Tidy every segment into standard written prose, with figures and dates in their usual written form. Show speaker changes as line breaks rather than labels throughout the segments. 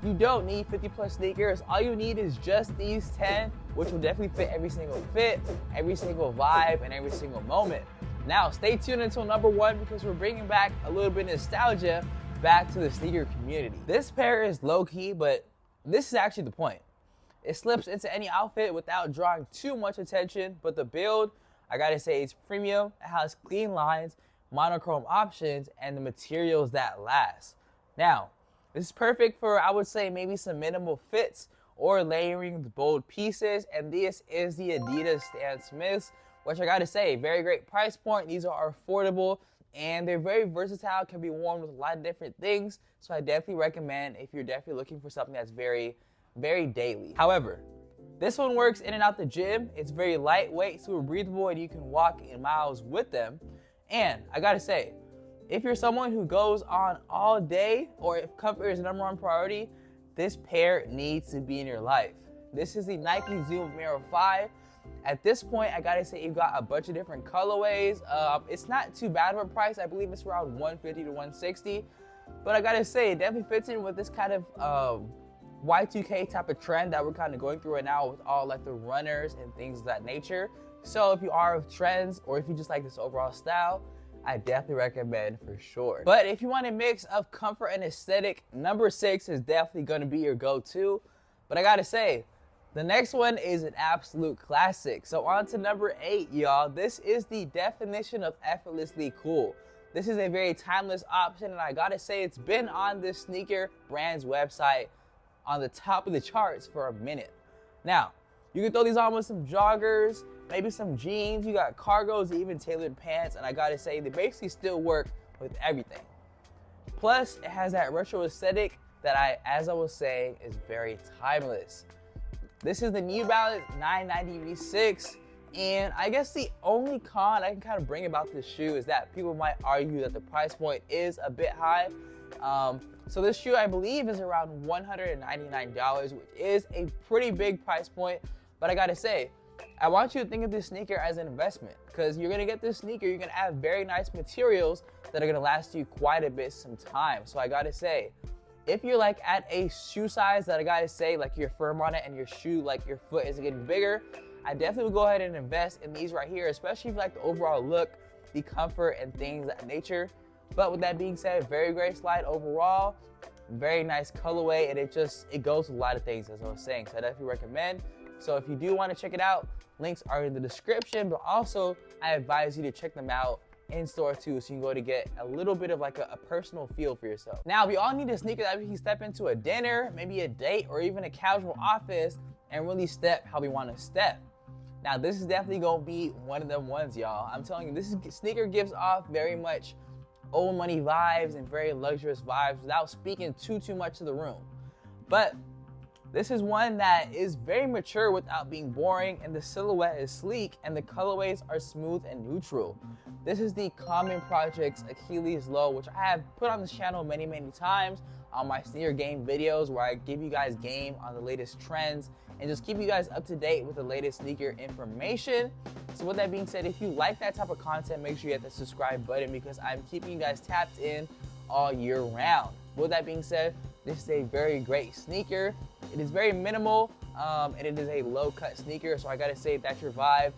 You don't need 50 plus sneakers. All you need is just these 10, which will definitely fit every single fit, every single vibe, and every single moment. Now, stay tuned until number 1 because we're bringing back a little bit of nostalgia back to the sneaker community. This pair is low-key, but this is actually the point. It slips into any outfit without drawing too much attention, but the build, I gotta say, it's premium. It has clean lines, monochrome options, and the materials that last. Now, this is perfect for, I would say, maybe some minimal fits or layering the bold pieces, and this is the Adidas Stan Smiths, which I gotta say, very great price point. These are affordable, and they're very versatile, can be worn with a lot of different things, so I definitely recommend if you're definitely looking for something that's very daily. However, this one works in and out the gym. It's very lightweight, super breathable, and you can walk in miles with them. And I gotta say, if you're someone who goes on all day, or if comfort is the #1 priority, this pair needs to be in your life. This is the Nike Zoom Mirror 5. At this point, I gotta say, you've got a bunch of different colorways. It's not too bad of a price. I believe it's around $150 to $160. But I gotta say, it definitely fits in with this kind of Y2K type of trend that we're kind of going through right now with all like the runners and things of that nature. So if you are with trends, or if you just like this overall style, I definitely recommend for sure. But if you want a mix of comfort and aesthetic, number 6 is definitely gonna be your go-to. But I gotta say, the next one is an absolute classic. So on to number 8, y'all. This is the definition of effortlessly cool. This is a very timeless option, and I gotta say, it's been on this sneaker brand's website on the top of the charts for a minute. Now, you can throw these on with some joggers, maybe some jeans, you got cargos, even tailored pants, and I gotta say, they basically still work with everything. Plus, it has that retro aesthetic that as I was saying, is very timeless. This is the New Balance 990 V6, and I guess the only con I can kind of bring about this shoe is that people might argue that the price point is a bit high. So this shoe, I believe, is around $199, which is a pretty big price point. But I gotta say, I want you to think of this sneaker as an investment, because you're gonna get this sneaker, you're gonna have very nice materials that are gonna last you quite a bit some time. So I gotta say, if you're like at a shoe size that I gotta say, like you're firm on it and your shoe, like your foot is getting bigger, I definitely would go ahead and invest in these right here, especially if you like the overall look, the comfort, and things of that nature. But with that being said, very great slide overall, very nice colorway, and it goes with a lot of things, as I was saying, so I definitely recommend. So if you do want to check it out, links are in the description, but also I advise you to check them out in store too, so you can go to get a little bit of like a personal feel for yourself. Now, we all need a sneaker that we can step into a dinner, maybe a date, or even a casual office and really step how we want to step. Now, this is definitely gonna be one of them ones, y'all. I'm telling you, this sneaker gives off very much old money vibes and very luxurious vibes without speaking too much to the room. But this is one that is very mature without being boring, and the silhouette is sleek and the colorways are smooth and neutral. This is the Common Project's Achilles Low, which I have put on this channel many times on my sneaker game videos, where I give you guys game on the latest trends and just keep you guys up to date with the latest sneaker information. So with that being said, if you like that type of content, make sure you hit the subscribe button, because I'm keeping you guys tapped in all year round. With that being said, this is a very great sneaker. It is very minimal, and it is a low cut sneaker, so I gotta say, if that's your vibe,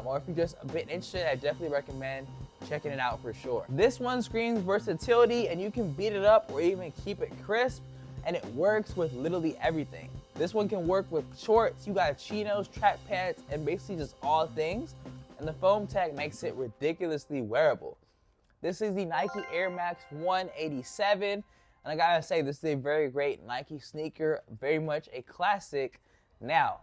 or if you're just a bit interested, I definitely recommend checking it out for sure. This one screams versatility, and you can beat it up or even keep it crisp, and it works with literally everything. This one can work with shorts, you got chinos, track pants, and basically just all things, and the foam tech makes it ridiculously wearable. This is the Nike Air Max 187, and I gotta say, this is a very great Nike sneaker, very much a classic. Now,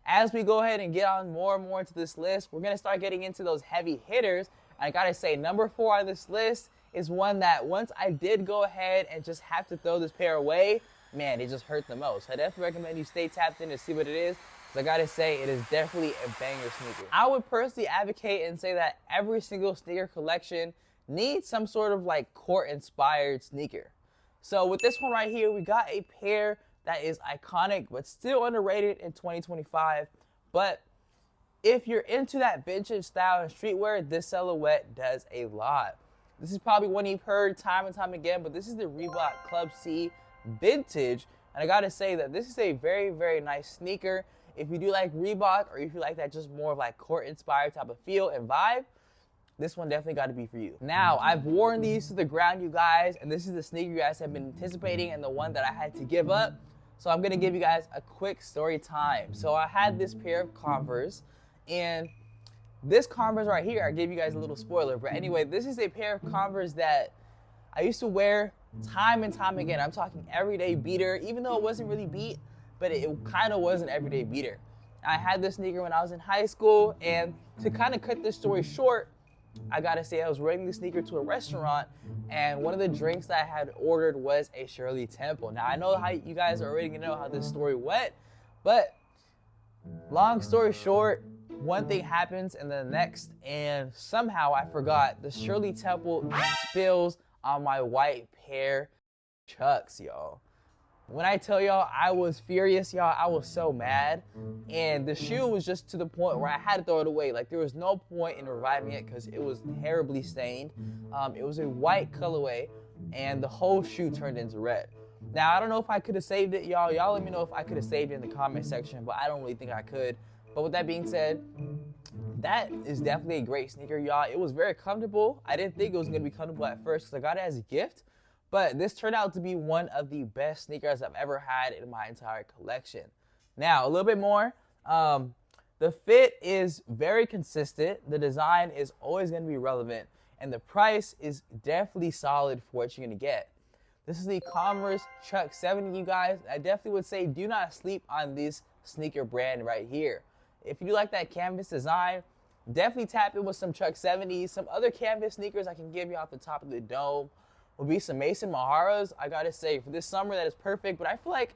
as we go ahead and get on more and more into this list, we're gonna start getting into those heavy hitters. And I gotta say, number 4 on this list is one that once I did go ahead and just have to throw this pair away, man, it just hurt the most. I definitely recommend you stay tapped in to see what it is, because I gotta say, it is definitely a banger sneaker. I would personally advocate and say that every single sneaker collection needs some sort of like court-inspired sneaker. So with this one right here, we got a pair that is iconic, but still underrated in 2025. But if you're into that vintage style and streetwear, this silhouette does a lot. This is probably one you've heard time and time again, but this is the Reebok Club C Vintage, And I gotta say that this is a very, very nice sneaker. If you do like Reebok, or if you like that just more of like court-inspired type of feel and vibe, this one definitely got to be for you. Now, I've worn these to the ground, you guys, and this is the sneaker you guys have been anticipating and the one that I had to give up. So I'm gonna give you guys a quick story time. So I had this pair of Converse, and this Converse right here, I gave you guys a little spoiler, but anyway, this is a pair of Converse that I used to wear time and time again. I'm talking everyday beater, even though it wasn't really beat, but it kind of was an everyday beater. I had this sneaker when I was in high school, and to kind of cut this story short, I gotta say I was wearing this sneaker to a restaurant, and one of the drinks that I had ordered was a Shirley Temple. Now I know how you guys are already gonna know how this story went, but long story short, one thing happens and then the next, and somehow I forgot the Shirley Temple spills on my white pair of Chucks, y'all. When I tell y'all I was furious, y'all, I was so mad. And the shoe was just to the point where I had to throw it away. Like, there was no point in reviving it because it was terribly stained. It was a white colorway, and the whole shoe turned into red. Now, I don't know if I could have saved it, y'all. Y'all let me know if I could have saved it in the comment section, but I don't really think I could. But with that being said, that is definitely a great sneaker, y'all. It was very comfortable. I didn't think it was going to be comfortable at first because I got it as a gift. But this turned out to be one of the best sneakers I've ever had in my entire collection. Now, a little bit more. The fit is very consistent. The design is always going to be relevant. And the price is definitely solid for what you're going to get. This is the Converse Chuck 70, you guys. I definitely would say do not sleep on this sneaker brand right here. If you like that canvas design, definitely tap in with some Chuck 70s. Some other canvas sneakers I can give you off the top of the dome will be some Mason Maharas. I gotta say, for this summer, that is perfect. But I feel like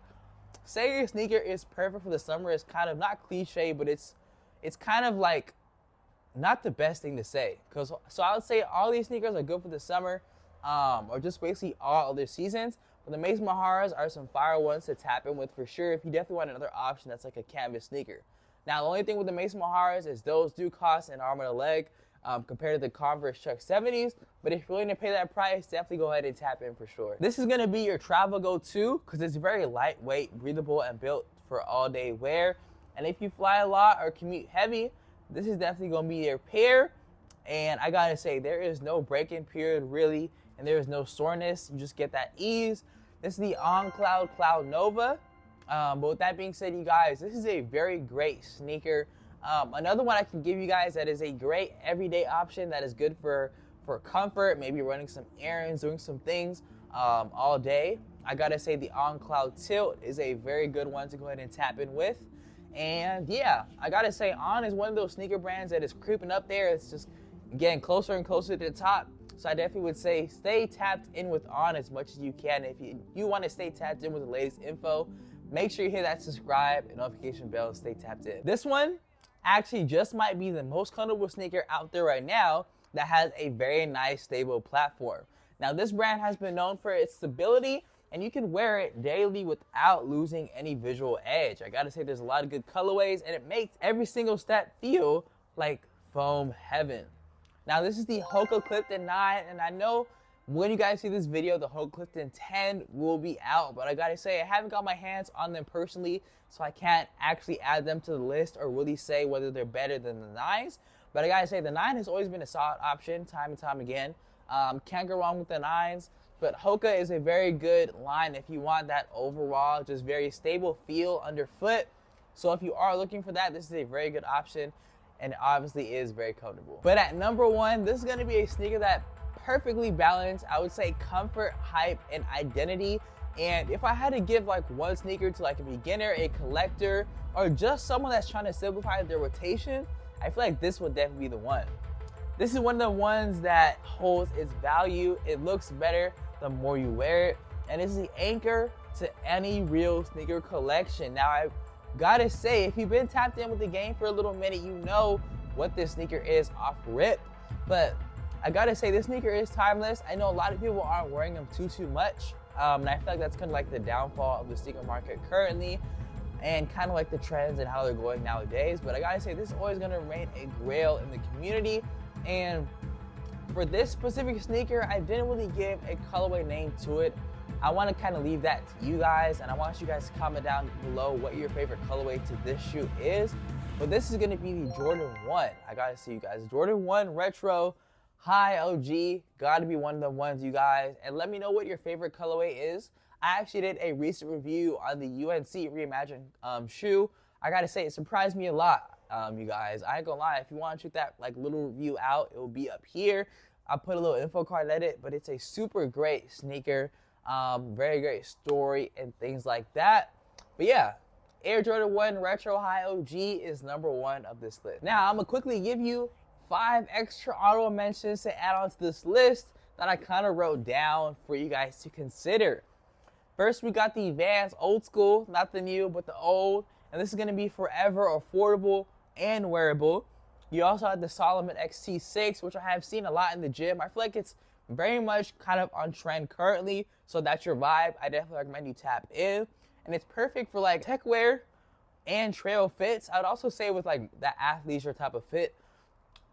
saying your sneaker is perfect for the summer is kind of not cliche, but it's kind of like not the best thing to say. So I would say all these sneakers are good for the summer, or just basically all other seasons. But the Mason Maharas are some fire ones to tap in with for sure if you definitely want another option that's like a canvas sneaker. Now, the only thing with the Mason Maharas is those do cost an arm and a leg. Compared to the Converse Chuck 70s, but if you're willing to pay that price, definitely go ahead and tap in for sure. This is going to be your travel go-to because it's very lightweight, breathable, and built for all-day wear. And if you fly a lot or commute heavy, this is definitely going to be your pair. And I gotta say, there is no break-in period really, and there is no soreness. You just get that ease. This is the On Cloud Cloud Nova. But with that being said, you guys, this is a very great sneaker. Another one I can give you guys that is a great everyday option that is good for comfort, maybe running some errands, doing some things all day. I gotta say the On Cloud Tilt is a very good one to go ahead and tap in with. And yeah, I gotta say On is one of those sneaker brands that is creeping up there. It's just getting closer and closer to the top. So I definitely would say stay tapped in with On as much as you can. If you want to stay tapped in with the latest info, make sure you hit that subscribe and notification bell and stay tapped in. This one actually just might be the most comfortable sneaker out there right now that has a very nice stable platform. Now, this brand has been known for its stability, and you can wear it daily without losing any visual edge. I gotta say, there's a lot of good colorways, and it makes every single step feel like foam heaven. Now, this is the Hoka Clifton 9, and I know when you guys see this video, the Hoka Clifton 10 will be out, but I gotta say, I haven't got my hands on them personally, so I can't actually add them to the list or really say whether they're better than the 9s. But I gotta say, the 9 has always been a solid option time and time again. Can't go wrong with the 9s, but Hoka is a very good line if you want that overall just very stable feel underfoot. So if you are looking for that, this is a very good option, and it obviously is very comfortable. But at number 1, this is gonna be a sneaker that perfectly balanced, I would say, comfort, hype, and identity. And if I had to give like one sneaker to like a beginner, a collector, or just someone that's trying to simplify their rotation, I feel like this would definitely be the one. This is one of the ones that holds its value. It looks better the more you wear it, and it's the anchor to any real sneaker collection. Now, I gotta say, if you've been tapped in with the game for a little minute, you know what this sneaker is off rip. But I gotta say, this sneaker is timeless. I know a lot of people aren't wearing them too much, and I feel like that's kind of like the downfall of the sneaker market currently, and kind of like the trends and how they're going nowadays. But I gotta say, this is always gonna remain a grail in the community. And for this specific sneaker, I didn't really give a colorway name to it, I want to kind of leave that to you guys, and I want you guys to comment down below what your favorite colorway to this shoe is. But this is going to be the Jordan 1. I got to see you guys. Jordan 1 Retro High OG. Got to be one of the ones, you guys. And let me know what your favorite colorway is. I actually did a recent review on the UNC Reimagined shoe. I got to say, it surprised me a lot, you guys. I ain't gonna lie. If you want to check that little review out, it will be up here. I'll put a little info card at it, but it's a super great sneaker. Very great story and things like that. But yeah, Air Jordan 1 Retro High OG is number 1 of this list. Now, I'm going to quickly give you 5 extra honorable mentions to add on to this list that I kind of wrote down for you guys to consider. First, we got the Vans Old School, not the new, but the old. And this is going to be forever affordable and wearable. You also have the Solomon XT6, which I have seen a lot in the gym. I feel like it's very much kind of on trend currently, so that's your vibe. I definitely recommend you tap in. And it's perfect for like tech wear and trail fits. I would also say with like that athleisure type of fit.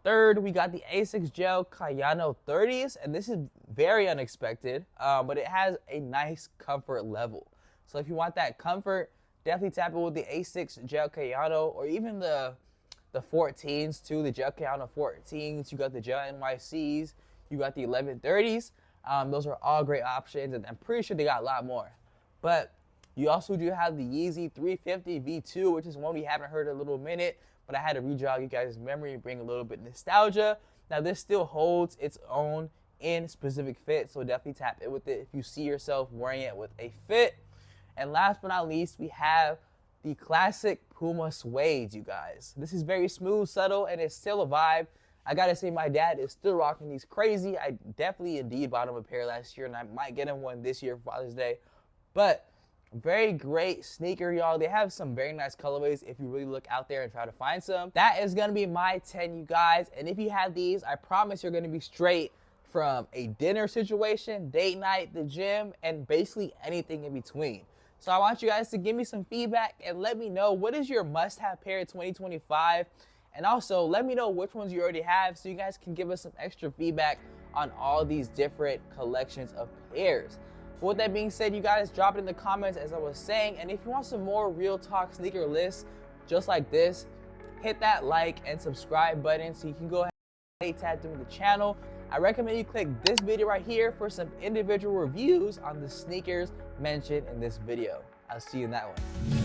Third, we got the Asics Gel Kayano 30s, and this is very unexpected, but it has a nice comfort level. So if you want that comfort, definitely tap in with the Asics Gel Kayano, or even the 14s too, the Gel Kayano 14s. You got the Gel NYCs, you got the 1130s. Those are all great options, and I'm pretty sure they got a lot more. But you also do have the Yeezy 350 V2, which is one we haven't heard in a little minute, but I had to re-jog you guys' memory and bring a little bit of nostalgia. Now, this still holds its own in specific fit, so definitely tap in with it if you see yourself wearing it with a fit. And last but not least, we have the classic Puma Suede, you guys. This is very smooth, subtle, and it's still a vibe. I gotta say, my dad is still rocking these crazy. I definitely indeed bought him a pair last year, and I might get him one this year for Father's Day. But very great sneaker, y'all. They have some very nice colorways if you really look out there and try to find some. That is gonna be my 10, you guys. And if you have these, I promise you're gonna be straight from a dinner situation, date night, the gym, and basically anything in between. So I want you guys to give me some feedback and let me know what is your must-have pair of 2025. And also let me know which ones you already have so you guys can give us some extra feedback on all these different collections of pairs. But with that being said, you guys, drop it in the comments as I was saying. And if you want some more real talk sneaker lists just like this, hit that like and subscribe button so you can go ahead and stay tapped into the channel. I recommend you click this video right here for some individual reviews on the sneakers mentioned in this video. I'll see you in that one.